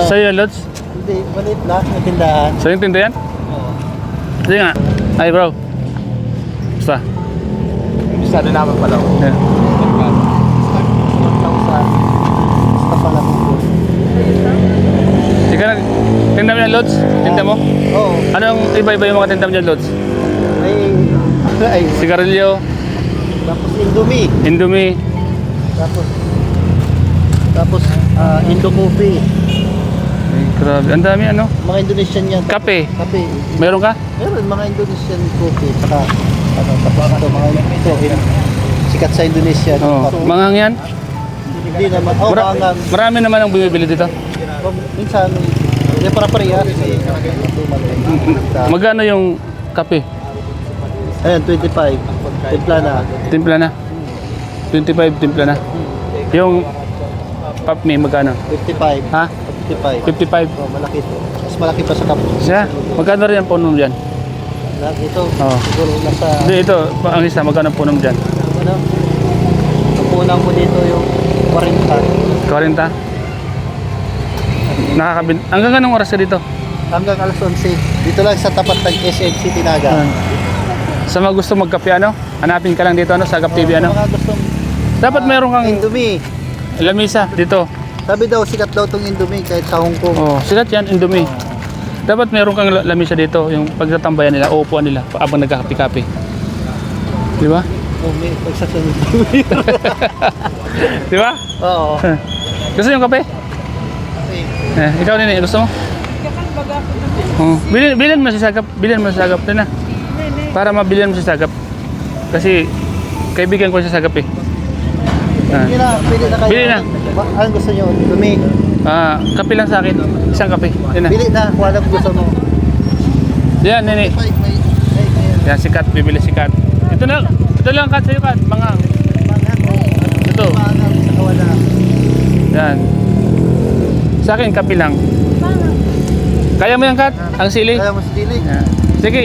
Sa'yo yan, Lods? Hindi, maliit lang, may tindahan. Sa'yo yung tindahan? Oo. Sige nga. Ay, bro. Basta. Bisa rin naman pala. Yeah. Basta pala po. Sige na. Tinda mo yan, Lods? Tinda mo? Oo. Anong iba-iba yung mga tinda mo dyan, Lods? Ay, Sigarilyo, tapos Indomie. Indomie. Tapos Indo Coffee. Ay, grabe. Ang dami ano. Mga Indonesian yan. Kape. Kape. Meron ka? Meron mga Indonesian coffee. Saka tapos ito mga sikat sa Indonesia. Oo. Mangang yan? Hindi naman. Oh, mangang. Marami naman ang bumibili dito. Minsan, hindi para-pareha. Magkano yung kape? Ayan, 25. Timpla na. Timpla na? 25 timpla na. Yung pop me, magkano? 55. Ha? 55. 55. Oh, malaki to. Mas malaki pa sa kapo. Siya? Magkano rin ang puno dyan? Ito, Oo. siguro nasa... Hindi, ito. Ang isa, magkano ang puno dyan? Ano? Ang ko dito yung 40. 40? Hanggang anong oras ka dito? Hanggang alas 11. Dito lang sa tapat ng SM City Naga. Sa mga gusto magkape, ano? Hanapin ka lang dito, ano? Sa Sagap TV, ano? Mga gustong Dapat meron kang Indomie. lamisa dito. Sabi daw, sikat daw tong Indomie kahit sa Hong Kong. Oh, sikat yan, Indomie. Dapat meron kang lamisa dito, yung pagtatambayan nila, uupuan nila habang nagkakape-kape. Di ba? Oh, may pagsasunod. Di ba? Oo. Gusto yung kape? Ikaw din, gusto mo? Oh, bilhin mo si Sagap, bilhin mo si Sagap din na. Para mabilihan mo si Sagap. Kasi kaibigan ko si Sagap eh. Hindi na, pili na kayo. Bili na. Anong gusto nyo? Indomie. Kape lang sa akin. Isang kape. Yan na. Pili na, kung anong gusto mo. Yan, nini. Yan, sikat. Bibili sikat. Ito lang kat sa'yo kat. Mangang. Ito. Mangang sa kawala. Yan. Sa akin, kape lang. Kaya mo yan kat? Ang sili? Kaya mo si Dili. Yan. Sige,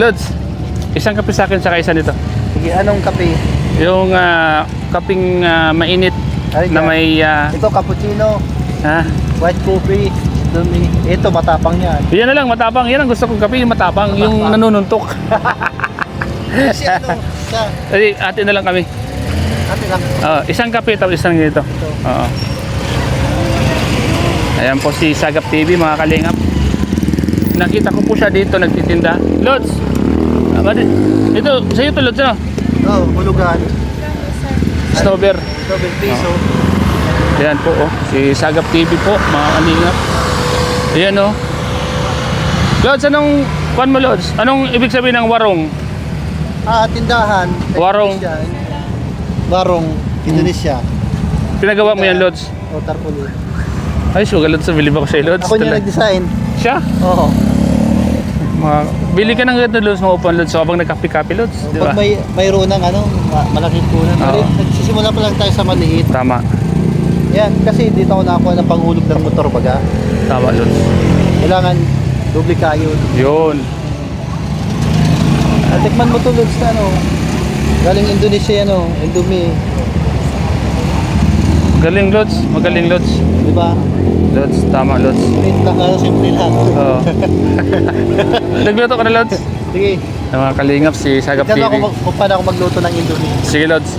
Lods. Isang kape sa akin, saka isa nito. Sige, anong kape? Yung kaping mainit Ay, na may ito, cappuccino. White coffee. Indomie. Ito, matapang yan. yan na lang, matapang. Yan ang gusto kong kape, yung matapang. Yung nanununtok. Kasi ano, siya. Ate na lang kami. Ate lang. Isang kape tapos isang ganito. Oo. Ayan po si Sagap TV, mga kalingap. Nakita ko po siya dito nagtitinda. Lods! Ito, sa'yo ito Lods, ano? Oo, hulugan. Stover. Double piso. Ayan po, si Sagap TV po, mga kalingap. Ayan, Lods, anong kuwan mo, Lods? Anong ibig sabihin ng warong? Tindahan. Warong. Indonesia. Warong, Indonesia. Pinagawa mo yan, Lods? O, tarpaulin. Ay, sugal Lods, bilib ako sa'yo, Lods. Ako niya nag-design. Siya? Oo. Bili ka ng ganito, Lods, mga upuan, Lods. So, habang nagkape-kape, Lods, di ba? Pag mayroon ng malaking punan. Oo. Nagsisimula pa lang tayo sa maliit. Tama. Yan, kasi dito ako nakakuha ng panghulog ng motor baga. Tama, Lods. Kailangan doble kayo. Yun. Tikman mo to, Lods, na galing Indonesia yan, Indomie. Galing, Lods. Magaling, Lods. Di ba? Lods, tama, Lods. Simple lang. Oo. Nagluto ka na, Lods? Sige. Yung mga kalingap, si Sagap Tignan TV. ako kung paano ako magluto ng Indomie. Sige, Lods.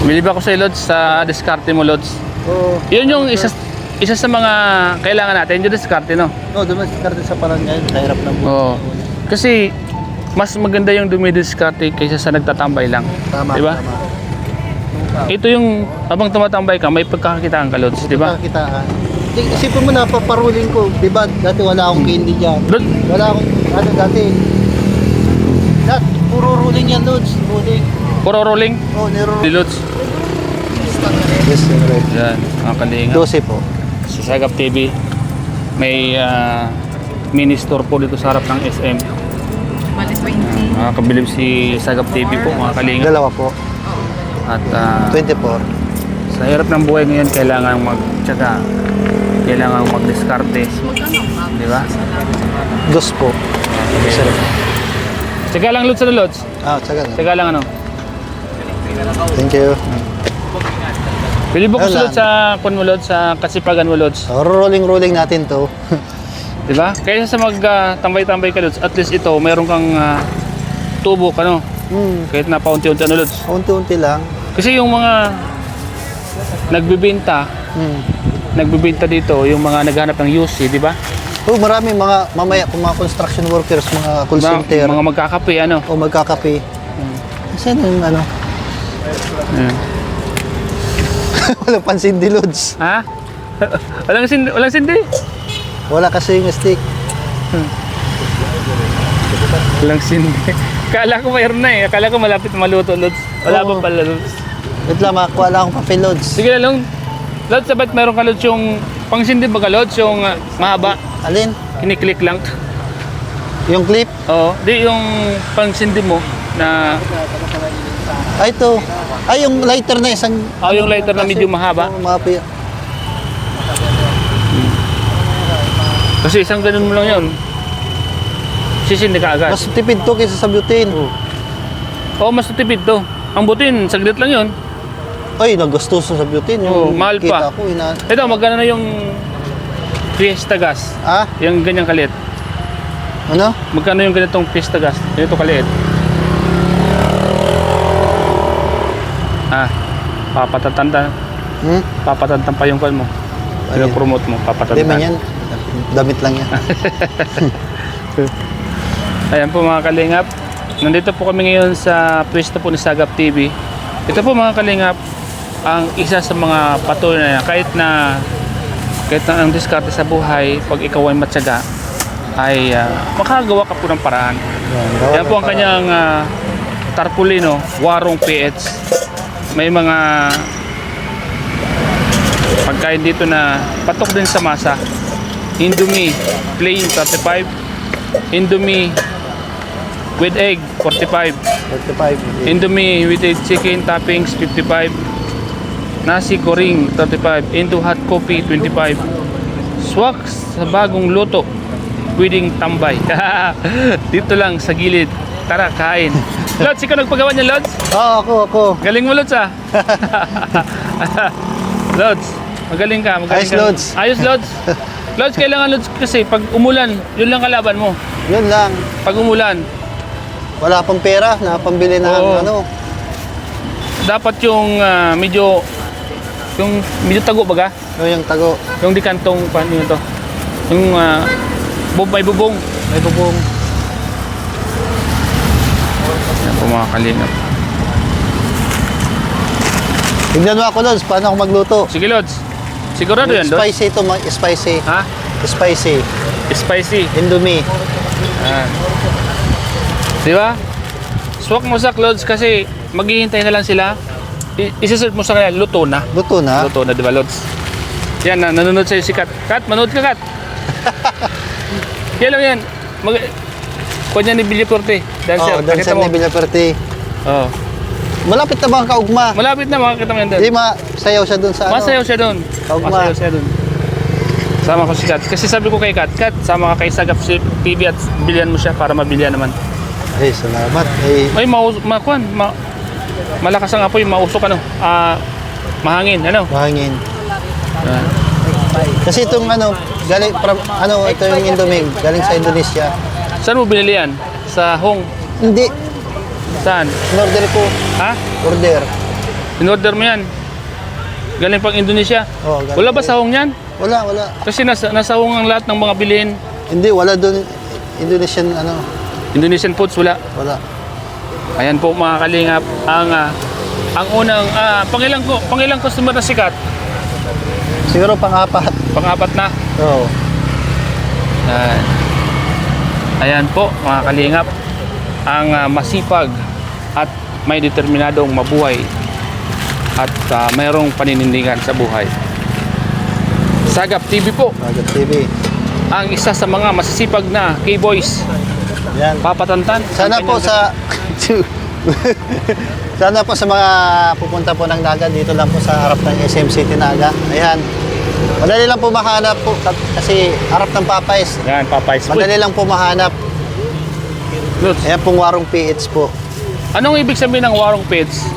Bilib ako sa'yo, Lods, sa diskarte mo, Lods. Oo. Yun yung isa sa mga kailangan natin, yung diskarte, no? No, doon magkakarte sa parang ngayon. Kahirap ng buhay. Oo. Kasi, mas maganda yung dumidiskarte kaysa sa nagtatambay lang. Tama, Diba? tama. Ito yung, habang tumatambay ka, may pagkakakitaan ka, Lods, di ba? Pagkakitaan. Isipin mo na, paparuling ko. Diba, dati wala akong candy dyan. Lods, Wala akong, dati. Puro ruling yan, Lods. Ruling. puro rolling. Oh, Di niro-ruling. Lods. Yes, right. Yan, mga kalingap. 12 po. Sa Sagap TV, may mini store po dito sa harap ng SM. Bali 20. Makakabilib si Sagap TV po, mga kalingap. Dalawa po. At 24. sa hirap ng buhay ngayon, kailangan magtyaga. Kailangan magdiskarte. Di ba? Dos po. Sarap. Tsaga lang, Lods, Tsaga na. Tsaga lang, ano? Thank you. Pili mo ko Ayun sulod sa kun mo Lods, sa kasipagan mo Lods. Rolling natin to. Di ba? Kaysa sa tambay-tambay ka Lods, at least ito, meron kang tubo ka no. Kahit na paunti-unti ano Lods. Unti-unti lang. Kasi yung mga nagbibenta dito, yung mga naghanap ng UC, di ba? Oh, marami mga mamaya mga construction workers, mga call center, Mga magkakape, ano? o magkakape. Saan yung ano? Walang pansindi loads. Ha? Walang sindi? Wala kasi yung stick. Walang sindi. Kala ko mayroon na eh. Akala ko malapit na maluto, Lods. Wala pa pala, Lods. Wait lang, makakuha lang akong papel loads. Sige na lang. Lods, sabat meron ka, Lods, yung pangsindi ba ka, Lods? Yung mahaba. Alin? Kiniklik lang. Yung clip? Oo. Di yung pangsindi mo na... Ay, ito. Ay, yung lighter na isang... yung lighter na medyo mahaba. Mapi. Kasi isang ganun mo lang yun. Sisindi ka agad. Mas tipid to kaysa sa butane. Oo, mas tipid to. Ang butin, saglit lang yun. Ay, nagustuso sa butane. Oo, Yung mahal pa. kita ko, Ito, magkano na yung Fiesta gas? Ah? Yung ganyang kaliit. Ano? Magkano yung ganitong Fiesta gas? Ganito kaliit. Papatatanda. Papatatanda pa yung kwan mo. Promote mo, Hindi papatatanda. man yan. Damit lang yan. Ayan po mga kalingap. Nandito po kami ngayon sa pwesto po ni Sagap TV. Ito po mga kalingap, ang isa sa mga patuloy na kahit na ang diskarte sa buhay, pag ikaw ay matyaga, ay makagawa ka po ng paraan. Yan po ang kanyang tarpulino, Warong PH. May mga pagkain dito na patok din sa masa. Indomie plain 35, Indomie with egg 45, 45. Indomie with chicken toppings 55, nasi goreng 35, Indo hot coffee 25, swak sa bagong luto, pwedeng tambay. Dito lang sa gilid. Tara, kain. Lods, ikaw nagpagawa niya, Lods? Oo, ako. Galing mo, Lods, ah. Lods, magaling ka. Ayos, ka. Lods. Ayos, Lods. Lods, kailangan, Lods, kasi pag umulan, yun lang kalaban mo. Yun lang. Pag umulan, Wala pang pera na pambili ng Oo. ano. dapat yung medyo tago baga. Ano yung tago. Yung di kantong, paano yun to? Yung may bubong. May bubong. Yan po mga kalingap. Tignan mo ako, Lods. Paano ako magluto? Sige, Lods. Sigurado yan, Lods? Spicy ito, spicy. Ha? Spicy. Spicy. Indomie. Di ba? Swak mo sa Lods kasi maghihintay na lang sila. Isa-search mo sa kanila, luto na. Luto na. Luto na, di ba, Lods? Yan, nanonood sa'yo si Kat. Kat, manood ka, Kat. Yan lang yan. Kuha niya ni Billy Porte. Dancer. Oh, dancer ni Villaperte. Oo. Malapit na ba ang kaugma? Malapit na, makakita mo yan doon. Hindi masayaw siya doon sa ano. Masayaw siya doon. Kaugma. Masayaw siya doon. Sama ko si Kat. Kasi sabi ko kay Kat, Kat, sama ka kay Sagap TV at bilyan mo siya para mabilihan naman. Ay, salamat. Ay, Ay, malakas ang apoy, mausok ano. Mahangin, ano. mahangin. Kasi itong ano, galing from, ano, ito yung Indomie, galing sa Indonesia. Saan mo binili yan? Sa Hong? Hindi, Saan? in-order ko. Ha? Order. In-order mo yan? Galing pang Indonesia? Oh, galing Wala ba po. sa Hong yan? Wala. Kasi nasa Hong ang lahat ng mga bilihin. Hindi, wala doon. Indonesian, ano, Indonesian foods, wala. wala. Ayan po mga kalingap, ang unang, pangilang customer na sikat? Siguro pang-apat. Pang-apat na. Oo. Ayan po mga kalingap, ang masipag at may determinadong mabuhay at mayroong paninindigan sa buhay. Sagap TV po, Sagap TV. ang isa sa mga masisipag na K-boys. Yan. Papatantan. Sana ang po kanyang- Sana po sa mga pupunta po ng Naga, dito lang po sa harap ng SM City Naga. Ayan. Madali lang po mahanap po kasi harap ng Popeyes. Yan, Popeyes. Madali lang po mahanap. Lods, Ayan pong Warong PH po. anong ibig sabihin ng Warong Pets?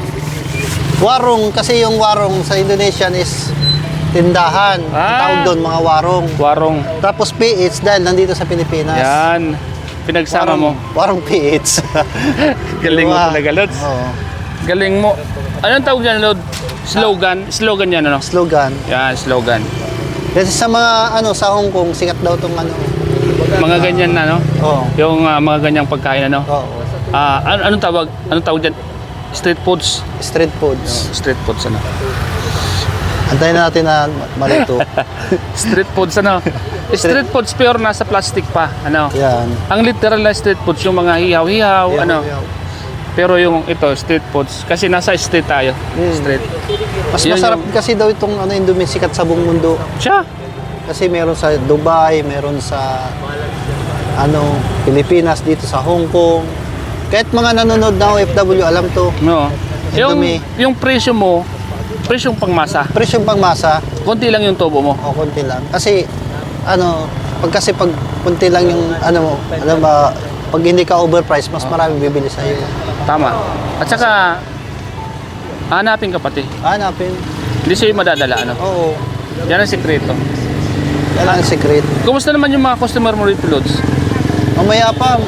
Warung, kasi yung warung sa Indonesian is tindahan. Ang Ah. tawag doon, mga warung. Warong. Tapos PH dahil nandito sa Pilipinas. Yan. Pinagsama mo. Warung PH. Galing mo Diba? talaga, Lods. Oo. Galing mo. Anong tawag yan, Lod? Slogan? Slogan yan, ano? Slogan. Yan, slogan. Kasi sa mga sa Hong Kong, sikat daw tong Mga ganyan na, no? Oo. Yung mga ganyang pagkain, ano? Oo. Anong tawag? Anong tawag dyan? Street foods? Street foods. Street foods, ano? Antayin natin na malito. Street foods, ano? Street foods pero nasa plastic pa, ano? Yan. Ang literal na street foods, yung mga hihaw-hihaw, ano? Pero yung ito, street foods, kasi nasa street tayo. Street. Mas Yun masarap yung- kasi daw itong Indomie sikat sa buong mundo. Siya. Kasi meron sa Dubai, meron sa Pilipinas, dito sa Hong Kong. Kahit mga nanonood na OFW, alam to. No. Indomie. Yung presyo mo, presyong pangmasa. Presyong pangmasa, Konti lang yung tubo mo. o konti lang. Kasi, pag konti lang yung, pag hindi ka overpriced, mas maraming bibili sa'yo. Tama. At saka, hanapin ka pati. Hanapin. Hindi sa'yo madadala, ano? Oo. Yan ang sikreto. Yan ang secret. Kumusta naman yung mga customer mo rito, Lods? Mamaya pa,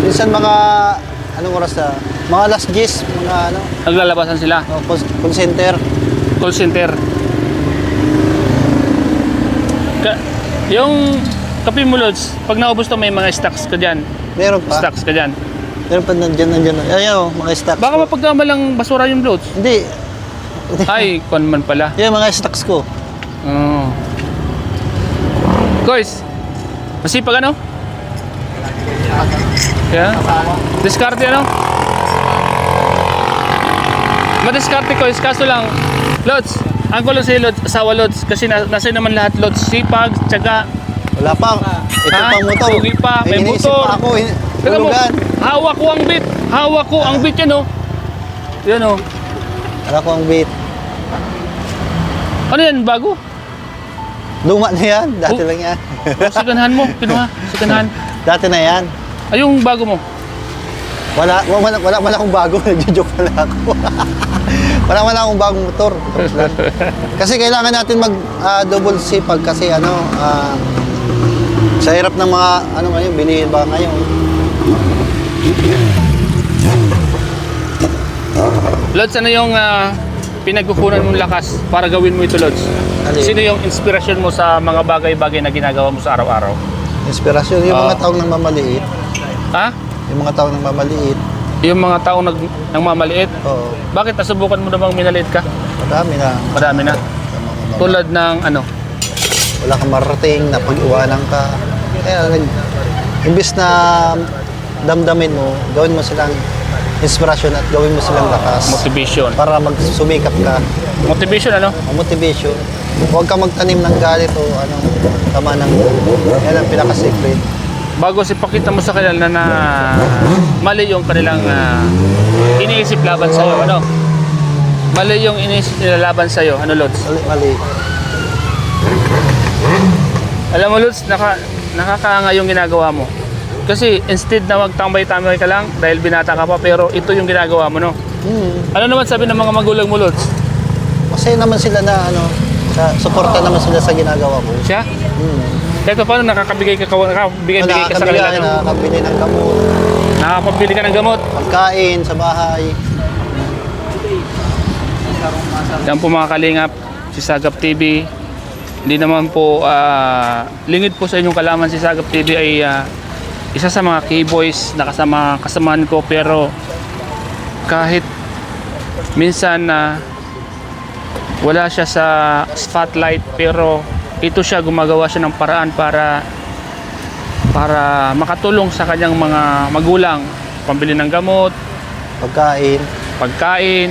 minsan mga, anong oras na? Mga last G's, mga Naglalabasan sila. call center. Call center. Yung kape mo, Lods, pag naubos to may mga stocks ka dyan. Meron pa. Stocks ka dyan. Meron pa nandiyan. Ayan mga stocks Baka ko. mapagkamalang basura yung Lods. Hindi. Ay, kon man pala. Yan mga stocks ko. Oh. Guys, masipag ano? Yeah. Diskarte ano? Madiskarte ko, kaso lang, Lods, ang kulo si Lods, asawa Lods, kasi nasa naman lahat Lods, sipag, tsaga. Wala pa. Ito Ha? pang motor. Sugi pa, may iniisip motor. pa ako. Tignan mo, Hulugan. hawak ko ang beat. Hawak ko ang beat yan oh. Yan oh. Wala ko ang beat. Ano yan, bago? Luma na yan. Dati Oh. lang yan. Sikanhan mo, kinuha, sikanhan. Dati na yan. Ay, yung bago mo. Wala akong bago. Nagjo-joke pala ako. wala akong bagong motor. Kasi kailangan natin mag double sipag kasi sa hirap ng mga ngayon, bilihin ba ngayon? Lods, ano yung pinagkukunan mong lakas para gawin mo ito, Lods? Ano yun? Sino yung inspirasyon mo sa mga bagay-bagay na ginagawa mo sa araw-araw? Inspirasyon. Yung mga taong nang mamaliit. Ha? Yung mga taong nang mamaliit. Yung mga taong nagmamaliit? Oo. Bakit nasubukan mo na bang minaliit ka? Madami na. Madami na. Tulad ng ano? Wala kang marating, napag-iwanan ka. Kaya imbis na damdamin mo, gawin mo silang inspirasyon at gawin mo silang lakas Motivation. para magsumikap ka. Motivation ano? Motivation. Huwag ka magtanim ng galit o tama ng yan ang pinaka-secret. Bago ipakita mo sa kanila na mali yung kanilang iniisip laban sa'yo, ano? Mali yung iniisip nila laban sa'yo, ano, Lods? Mali. Alam mo, Lods, nakakaanga yung ginagawa mo. Kasi instead na magtambay-tambay ka lang dahil binata ka pa, pero ito yung ginagawa mo, no? Ano naman sabi ng mga magulang mo, Lods? Masaya naman sila na suporta naman sila sa ginagawa mo. Siya? Kahit pa paano nakakabigay ka sa kanila, no? Nakakabili ng gamot, Nakakapabili ka ng gamot. pagkain sa bahay. Yan po mga kalingap, si Sagap TV. Hindi naman po, lingid po sa inyong kalaman, si Sagap TV ay isa sa mga K-boys na kasamahan ko, pero kahit minsan wala siya sa spotlight, pero ito siya, gumagawa siya ng paraan para makatulong sa kanyang mga magulang, pambili ng gamot, pagkain.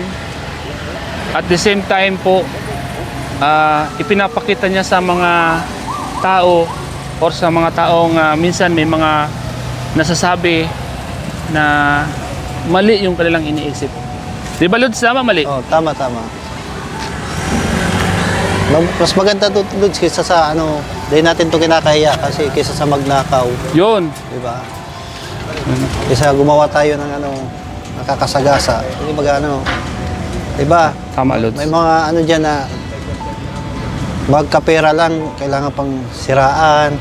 At the same time po, ipinapakita niya sa mga tao or sa mga taong minsan may mga nasasabi na mali yung kanilang iniisip. Di ba, Lods? Tama, mali? Oh, tama. Mas maganda tutulog kaysa sa dahil natin to kinakahiya kasi kaysa sa magnakaw, Yun. di ba? Kaysa gumawa tayo ng nakakasagasa. Hindi Diba? Tama, Lods. May mga ano dyan na magkapera lang, kailangan pang siraan.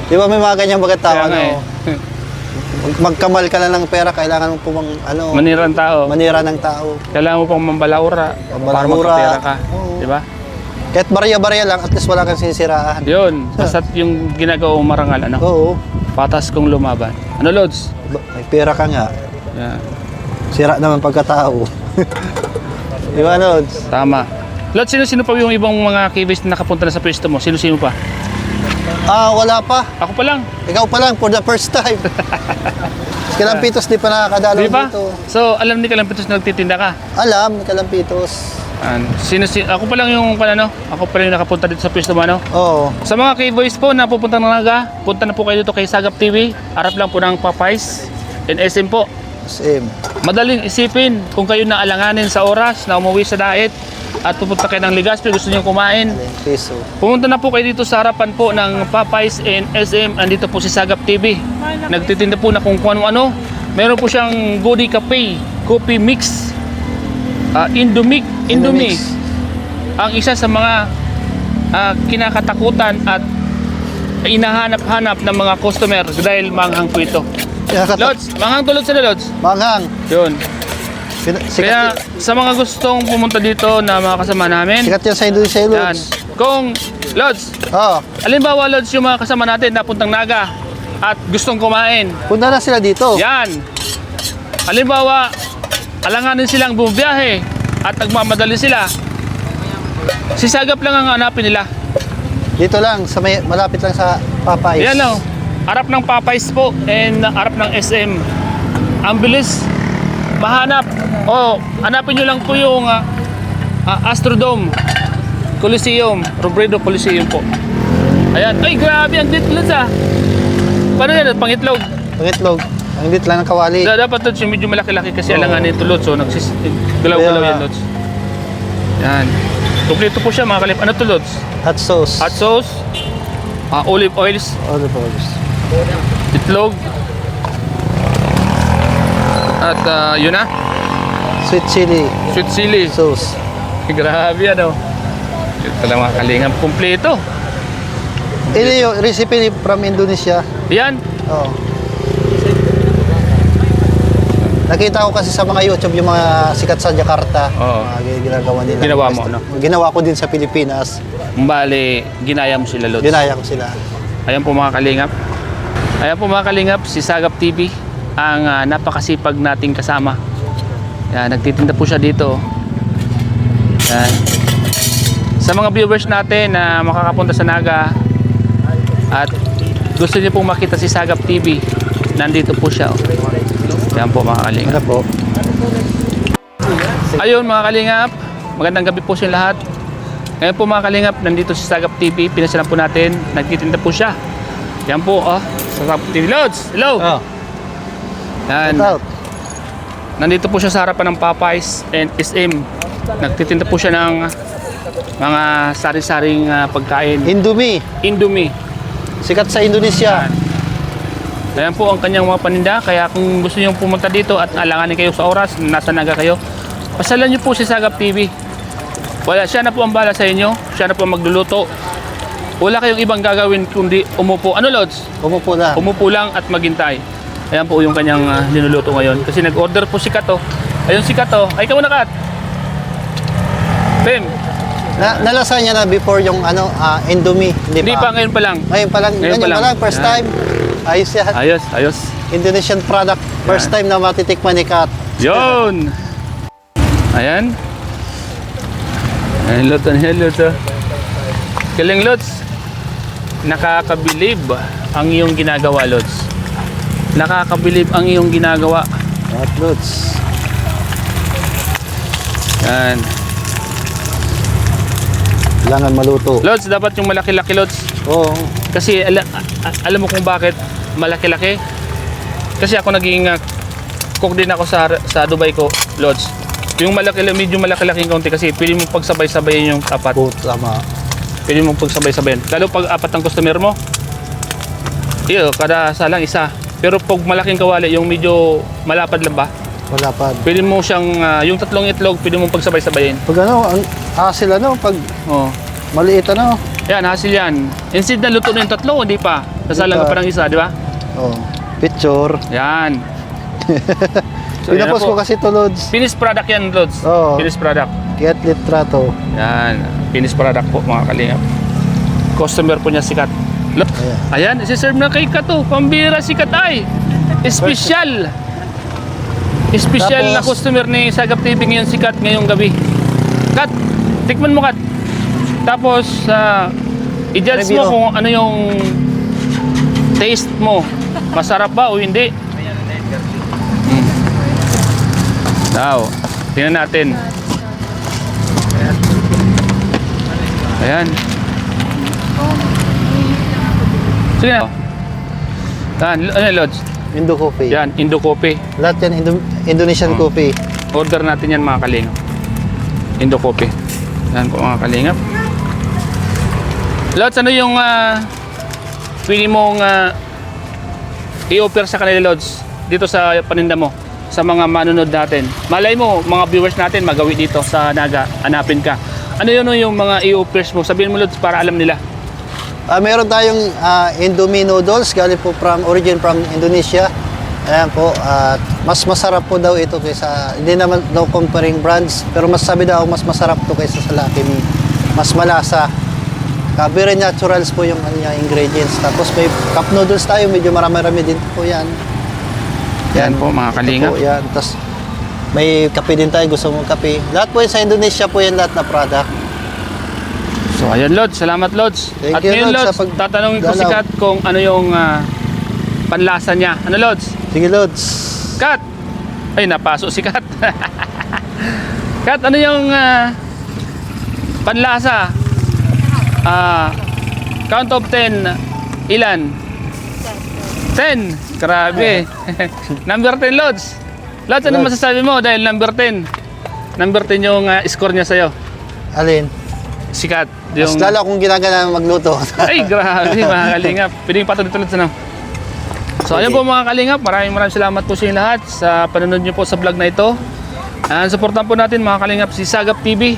Di ba may mga ganyan mga tao, Kaya nga ano? Magkamal ka lang ng pera, kailangan mo pumang, ano, Manira ang tao. manira ng tao. Kailangan mo pang mambalaura para Mambalaura. magkapera ka. Oo. Di ba? Kahit barya-barya lang, at least wala kang sinisiraan. Yun. Basta yung ginagawa mong marangal, ano? Oo. Patas kong lumaban. Ano, Lods? May pera ka nga. Yan. Sira naman pagkatao. Di ba, Lods? Tama. Lods, sino-sino pa yung ibang mga KBs na nakapunta na sa pwesto mo? Sino-sino pa? Wala pa. Ako pa lang. Ikaw pa lang, for the first time. Kalampitos, di pa nakakadalaw Di ba? dito. So, alam ni Kalampitos na nagtitinda ka. Alam, Kalampitos. Ako pa lang yung ako pa lang yung nakapunta dito sa pwesto mo, ano? Oo. Sa mga K-Boys po na pupunta ng Naga, punta na po kayo dito kay Sagap TV. Harap lang po ng Popeyes and SM po. Same. Madaling isipin kung kayo na alanganin sa oras na umuwi sa diet at pupunta kayo ng Legazpi, gusto niyo kumain. Piso. Pumunta na po kayo dito sa harapan po ng Popeyes and SM. Andito po si Sagap TV. Nagtitinda po na kung ano-ano. Meron po siyang Goody Cafe, Coffee Mix, Indomie. Indomix. Ang isa sa mga kinakatakutan at inahanap-hanap ng mga customer dahil manghang po ito. Lods, manghang to Lods, Lods. Manghang. Yun. Kaya Sikat, sa mga gustong pumunta dito na mga kasama namin, sikat yan sa Indonesia, yan. Lods. Kung Lods, Oo. halimbawa Lods, yung mga kasama natin na puntang Naga at gustong kumain, Punta na sila dito. yan. Halimbawa, alanganin silang bumibiyahe at nagmamadali sila, si Sagap lang ang hanapin nila. Dito lang, malapit lang sa Popeyes. Yan o, harap ng Popeyes po and harap ng SM. Ang bilis mahanap. Hanapin nyo lang po yung Astrodome Coliseum, Robredo Coliseum po. Ayan. Ay, grabe ang ditlods Paano yan? Pangitlog. Pangitlog. Ang lit lang ng kawali. Dapat Lods, yung medyo malaki-laki kasi Oo. alanganin ito Lods. So, galaw-galaw Kaya yan Lods. Yan. Kompleto po siya mga kalip. Ano to Lods? Hot sauce. Hot sauce, olive oils, Olive oils. itlog, at yun na, Sweet chili sweet chili. sauce. Grabe ano. Ito lang mga kalingap. Kompleto. Ito yung recipe from Indonesia. Yan. Oo. Nakita ko kasi sa mga YouTube yung mga sikat sa Jakarta. Oo. Mga ginagawa nila. Ginawa mo, ano? Ginawa ko din sa Pilipinas. Bale, ginaya mo sila Lods. Ginaya ko sila. Ayan po mga kalingap. Ayan po mga kalingap, si Sagap TV ang napakasipag nating kasama. Yan, nagtitinda po siya dito. Yan. Sa mga viewers natin na makakapunta sa Naga at gusto niyo pong makita si Sagap TV, nandito po siya. Yan po mga kalingap. Ano po? Ayun mga kalingap, magandang gabi po sa lahat. Ngayon po mga kalingap, nandito si Sagap TV, pinasyalan po natin, nagtitinda po siya. Yan po, Sagap TV. Lods, hello! Oh. Yan. Shout out. Nandito po siya sa harapan ng Popeyes and SM. Nagtitinda po siya ng mga sari-saring pagkain. Indomie. Indomie. Sikat sa Indonesia. Ayan po ang kanyang mga paninda. Kaya kung gusto niyo pumunta dito at alanganin kayo sa oras, nasa Naga kayo, pasalan niyo po si Sagap TV. Siya na po ang bahala sa inyo. Siya na po ang magluluto. Wala kayong ibang gagawin kundi umupo. Ano Lods? Umupo na. Umupo lang at maghintay. Ayan po yung kanyang niluluto ngayon. Kasi nag-order po si Kato. Ayun si Kato. Ay, ka muna Kat. Tim. Nalasa niya na before yung Indomie. Hindi pa, ngayon pa lang. Ngayon pa lang. Ngayon pa lang. First Yan. time. Ayos yan. Ayos. Indonesian product. First time na matitikman ni Kat. Yun. Ayan. Ayan, luto. Galing, Lods. Nakakabilib ang iyong ginagawa, Lods. Nakakabilib ang iyong ginagawa. Hot Lods. Yan. Kailangan maluto. Lods, dapat yung malaki-laki, Lods. Oo. Kasi alam mo kung bakit malaki-laki? Kasi ako naging cook din ako sa Dubai ko, Lods. Yung medyo malaki-laking konti kasi pwede mo pagsabay-sabayin yung apat. Oo, tama. Pwede mo pagsabay-sabayin. Lalo pag apat ang customer mo, kada salang isa. Pero pag malaking kawali, yung medyo malapad lang ba? Wala pa. Pwede mo siyang, yung tatlong itlog, pwede mong pagsabay-sabayin. Pag ano, ang hasil ano, pag Oh. maliit ano. Yan, hasil yan. Instead na luto na yung tatlo, hindi pa. Sasalang ka pa ng isa, di ba? Oh, picture. Yan. So, yan na Pinapos po. ko kasi to, Lods. Finished product yan, Lods. Oo. Finished product. Get litrato. Yan. Finished product po, mga kalingap. Customer po niya sikat. Look. Ayan, isi-serve na kay Kato. Pambira si Katay. Espesyal. Espesyal na Tapos- customer ni Sagap TV ngayon si Kat ngayong gabi. Kat, tikman mo Kat. Tapos, i-judge Review. mo kung ano yung taste mo. Masarap ba o hindi? Now, tingnan natin. Ayan. Ayan. Sige na. Yan, ano yung Lods? Indo coffee. Yan, Indo Coffee. Lahat yan Indonesian Oh. coffee. Order natin yan mga kalingap. Indo Coffee. Yan po mga kalingap. Lods, ano yung pwede mong i-offer sa kanila, Lods? Dito sa paninda mo, sa mga manunod natin. Malay mo, mga viewers natin magawi dito sa Naga, hanapin ka. Ano yun yung mga i-offers mo? Sabihin mo, Lods, para alam nila. Meron tayong Indomie noodles galing po origin from Indonesia. Ayan po, mas masarap po daw ito kaysa, hindi naman no comparing brands, pero mas sabi daw mas masarap to kaysa sa Lucky Me. Mas malasa. Very naturals po yung kanya ingredients. Tapos may cup noodles tayo, medyo marami-rami din po yan. Yan po mga Ito kalingap. po, yan. Tapos may kape din tayo, gusto mong kape. Lahat po yan sa Indonesia po yan, lahat na product. So ayan Lods, salamat Lods. Thank At you, ngayon Lods, Lods, sa tatanungin ko si dalaw. Kat kung ano yung panlasa niya. Ano Lods? Sige, Lods. Kat! Ay, napaso si Kat. Kat, ano yung panlasa? Count of 10, ilan? 10! Grabe. Number 10 Lods. Lods, ano Lods. masasabi mo dahil number 10? Number 10 yung score niya sa'yo. Alin? Sikat. Mas lalo akong ginagana magluto. Ay, grabe mga kalingap. Pwede yung patulad tulad sa no? So, ayun po mga kalingap. Maraming salamat po sa inyo lahat sa panonood nyo po sa vlog na ito. And supportan po natin mga kalingap si Sagap TV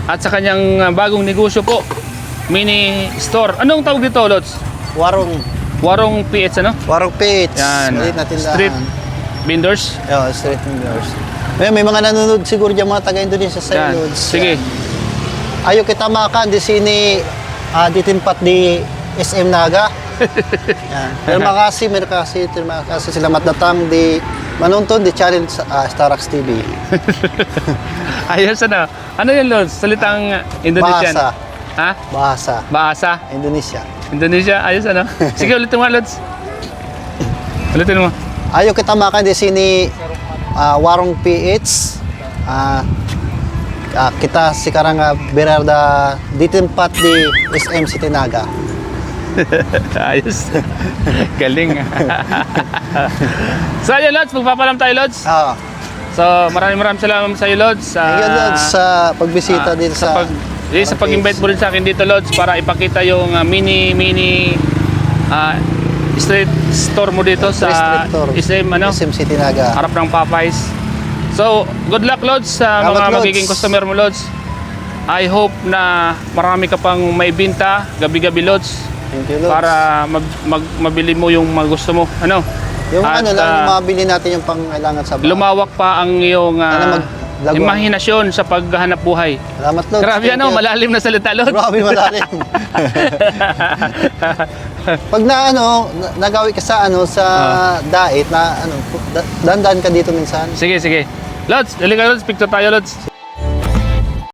at sa kanyang bagong negosyo po, mini store. Anong tawag dito, Lods? Warong PH, ano? Warong pits. Yan. Maliit na tindahan. Street vendors. Yeah, street vendors. May mga nanonood siguro dyan mga taga-Indonesia sa Yan. Lods. Sige. Ayo kita makan di sini di tempat di SM Naga. Yan. Terima kasih, terima kasih. Selamat datang di menonton di channel Starax TV. Ayos, ano? Ano yun, Lods? Salitang Indonesian. Bahasa. Ha? Bahasa Bahasa. Indonesia. Indonesia. Ayos, ano? Sige, ulitin mo, Lods. Ulitin mo. Ayo kita makan di sini Warung PH. Kita sekarang berada di tempat di SM City Naga. Ayos. Galing. So, ayun, Lods. Magpapalam tayo, Lods. So, maraming salamat sa iyo, Lods. Thank you, Lods, sa pagbisita din sa sa pag-invite mo rin sa akin dito, Lods, para ipakita yung mini street store mo dito sa SM, SM City Naga. harap ng Popeyes. So, good luck, Lods, sa Salamat, mga Lods. magiging customer mo, Lods. I hope na marami ka pang may binta gabi-gabi, Lods, Thank you, Lods. para mabili mo yung mga gusto mo. Ano? Yung At, ano lang, yung mabili natin yung pangailangan sa bahay. lumawak pa ang iyong Sana maglago. imahinasyon sa paghahanap buhay. Salamat, Lods. Grabe, Thank ano, you. malalim na salita, Lods. Grabe malalim. Pag nagawi ka sa sa diet na dandan ka dito minsan. Sige. Lods, dali ka, Lods. Picture tayo, Lods.